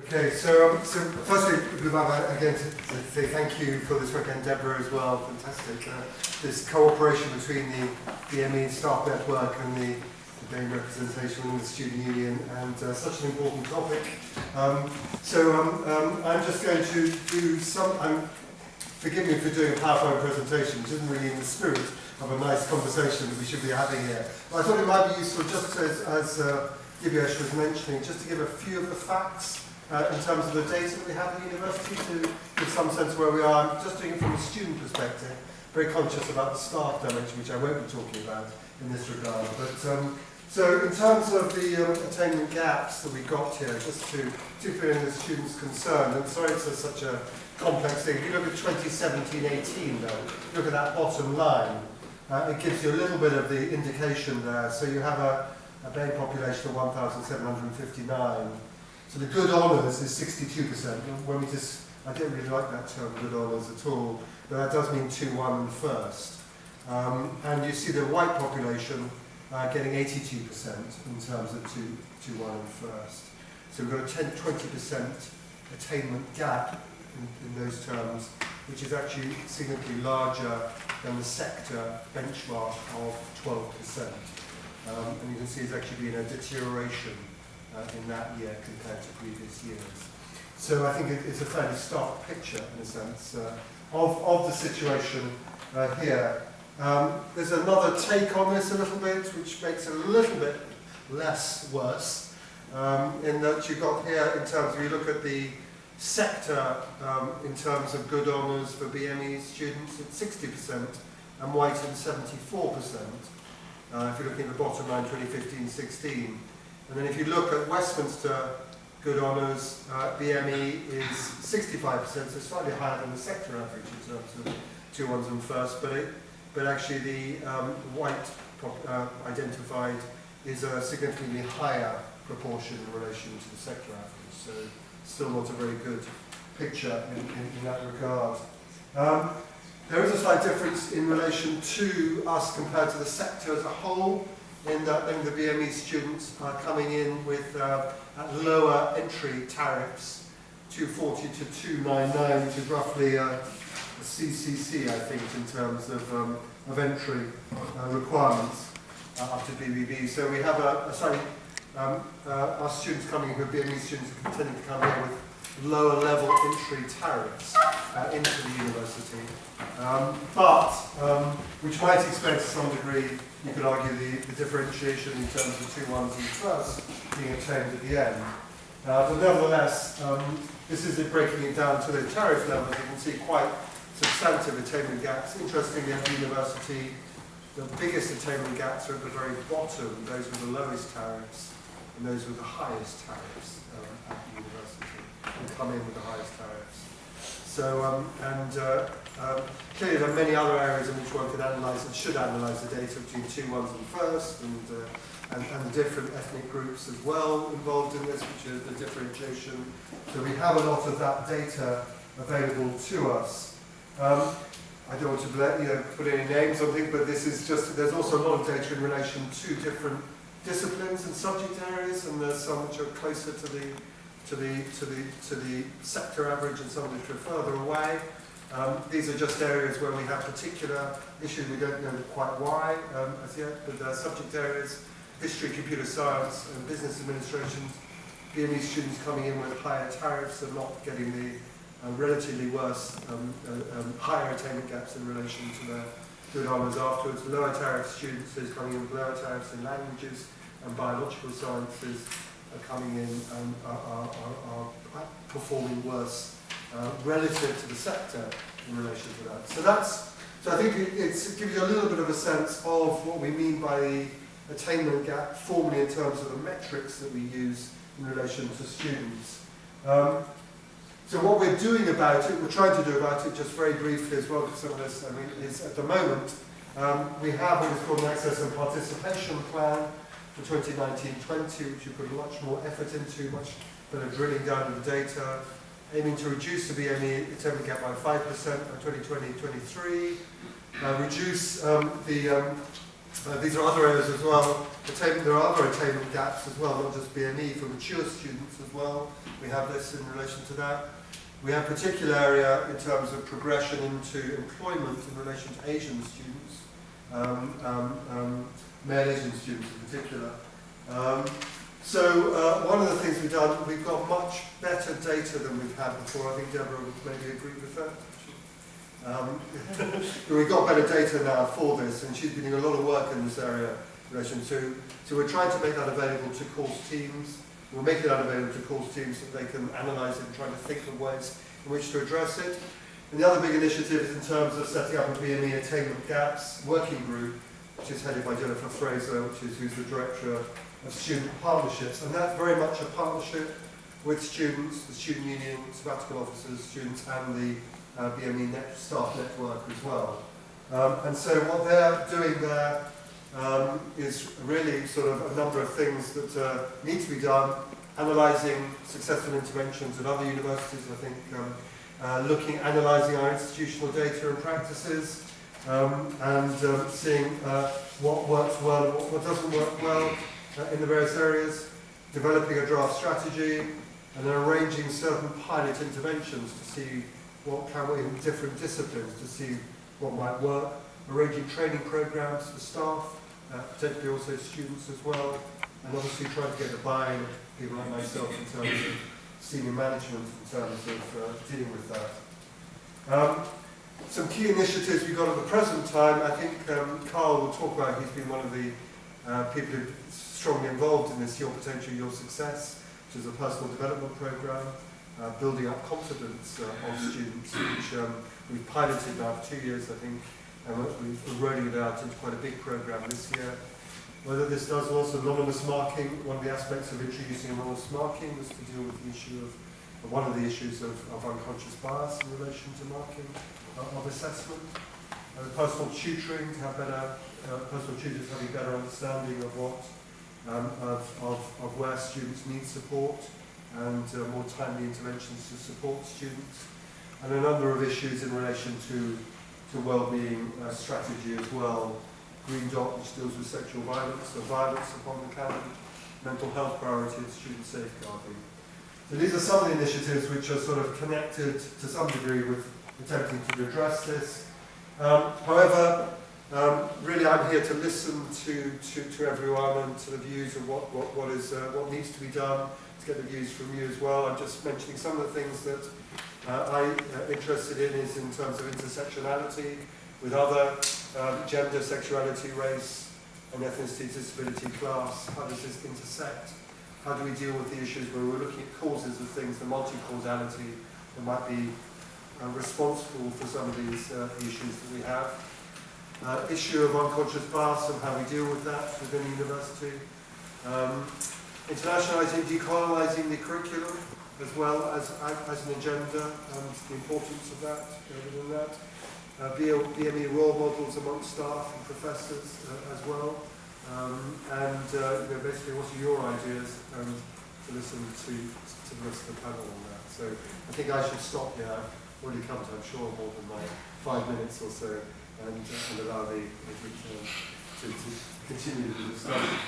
Okay, so firstly, again, to say thank you for this work, and Deborah as well, fantastic. This cooperation between the BME staff network and the BME representation within the student union, and such an important topic. I'm just going to do forgive me for doing a PowerPoint presentation, which isn't really in the spirit of a nice conversation that we should be having here. But I thought it might be useful, just as Divyesh was mentioning, just to give a few of the facts in terms of the data that we have at the university, to give some sense of where we are. I'm just doing it from a student perspective, very conscious about the staff dimension, which I won't be talking about in this regard. But so in terms of the attainment gaps that we've got here, just to particularly in the students concerned, and sorry it's such a complex thing, if you look at 2017-18 though, look at that bottom line, it gives you a little bit of the indication there. So you have a BAME population of 1,759. So the good honours is 62%. When I don't really like that term, good honours at all, but that does mean 2-1 and first. And you see the white population getting 82% in terms of 2-1 and first. So we've got a 20% attainment gap in those terms, which is actually significantly larger than the sector benchmark of 12%. And you can see it's actually been a deterioration in that year compared to previous years. So I think it's a fairly stark picture, in a sense, of the situation here. There's another take on this a little bit, which makes it a little bit less worse, in that you've got here, in terms of, you look at the sector in terms of good honours for BME students, it's 60%, and white and 74%. If you're looking at the bottom line, 2015-16. And then if you look at Westminster good honours, BME is 65%, so slightly higher than the sector average in terms of 2-1s and first, but actually the white identified is a significantly higher proportion in relation to the sector average, so still not a very good picture in that regard. There is a slight difference in relation to us compared to the sector as a whole, in that the BME students are coming in with at lower entry tariffs, 240 to 299, which is roughly a CCC, I think, in terms of entry requirements up to BBB. So we have our students coming in, who are BME students, are tending to come in with lower level entry tariffs into the university, which might explain to some degree, you could argue, the differentiation in terms of 2-1s and first being attained at the end. But nevertheless, this is it breaking it down to the tariff levels. You can see quite substantive attainment gaps. Interestingly, at the university, the biggest attainment gaps are at the very bottom, those with the lowest tariffs and those with the highest tariffs at the university, and come in with the highest tariffs. So, clearly there are many other areas in which one could analyse and should analyse the data between 2-1s and first, and the different ethnic groups as well involved in this, which is the differentiation. So we have a lot of that data available to us. I don't want to put any names on things, but this is just, there's also a lot of data in relation to different disciplines and subject areas, and there's some which are closer to the sector average and some which are further away. These are just areas where we have particular issues. We don't know quite why as yet, but there are subject areas: history, computer science, and business administration. BME students coming in with higher tariffs and not getting the relatively worse, higher attainment gaps in relation to their good honours afterwards. Lower tariff students who's coming in with lower tariffs in languages and biological sciences are coming in and are performing worse relative to the sector in relation to that. So I think it gives you a little bit of a sense of what we mean by the attainment gap formally in terms of the metrics that we use in relation to students. So what we're doing about it, we're trying to do about it, just very briefly as well, because some of this, is at the moment, we have what is called an access and participation plan for 2019-20, which we put much more effort into, much better drilling down of the data, aiming to reduce the BME attainment gap by 5% by 2020-23, reduce the These are other areas as well. There are other attainment gaps as well, not just BME, for mature students as well. We have this in relation to that. We have a particular area in terms of progression into employment in relation to Asian students, male Asian students in particular. One of the things we've done, we've got much better data than we've had before. I think Deborah would maybe agree with that. We've got better data now for this, and she's been doing a lot of work in this area in relation to. So we're trying to make that available to course teams. We'll make it available to course teams so that they can analyse it and try to think of ways in which to address it. And the other big initiative is in terms of setting up a BME Attainment Gaps working group, which is headed by Jennifer Fraser, who's the Director of Student Partnerships. And that's very much a partnership with students, the student union, sabbatical officers, students, and the BME staff network as well. And so what they're doing there is really sort of a number of things that need to be done, analysing successful interventions at other universities, I think, analysing our institutional data and practices, and seeing what works well and what doesn't work well in the various areas, developing a draft strategy, and then arranging certain pilot interventions to see what can we in different disciplines to see what might work, arranging training programs for staff, potentially also students as well, and obviously trying to get the buy-in of people like myself in terms of senior management in terms of dealing with that. Some key initiatives we've got at the present time, I think Carl will talk about. He's been one of the people who are strongly involved in this Your Potential, Your Success, which is a personal development program, building up confidence of students, which we've piloted now for 2 years, I think, and we're rolling it out into quite a big program this year. Whether this does also anonymous marking, one of the aspects of introducing anonymous marking was to deal with the issue of one of the issues of unconscious bias in relation to marking of assessment. Personal tutoring, to have better, personal tutors having better understanding of what, of where students need support, and more timely interventions to support students, and a number of issues in relation to well-being strategy as well. Green Dot, which deals with sexual violence or violence upon the candidate, mental health priority and student safeguarding. So these are some of the initiatives which are sort of connected to some degree with attempting to address this. However, really I'm here to listen to everyone and to the views of what needs to be done, to get the views from you as well. I'm just mentioning some of the things that I'm interested in is in terms of intersectionality with other gender, sexuality, race and ethnicity, disability, class. How does this intersect? How do we deal with the issues where we're looking at causes of things, the multi-causality that might be responsible for some of these issues that we have. Issue of unconscious bias and how we deal with that within the university. Internationalising, decolonizing the curriculum as well as an agenda and the importance of that within that. BME role models amongst staff and professors as well. Basically what are your ideas to listen to the rest of the panel on that. So I think I should stop here. I've already come to, I'm sure, more than my 5 minutes or so and allow the to continue the discussion.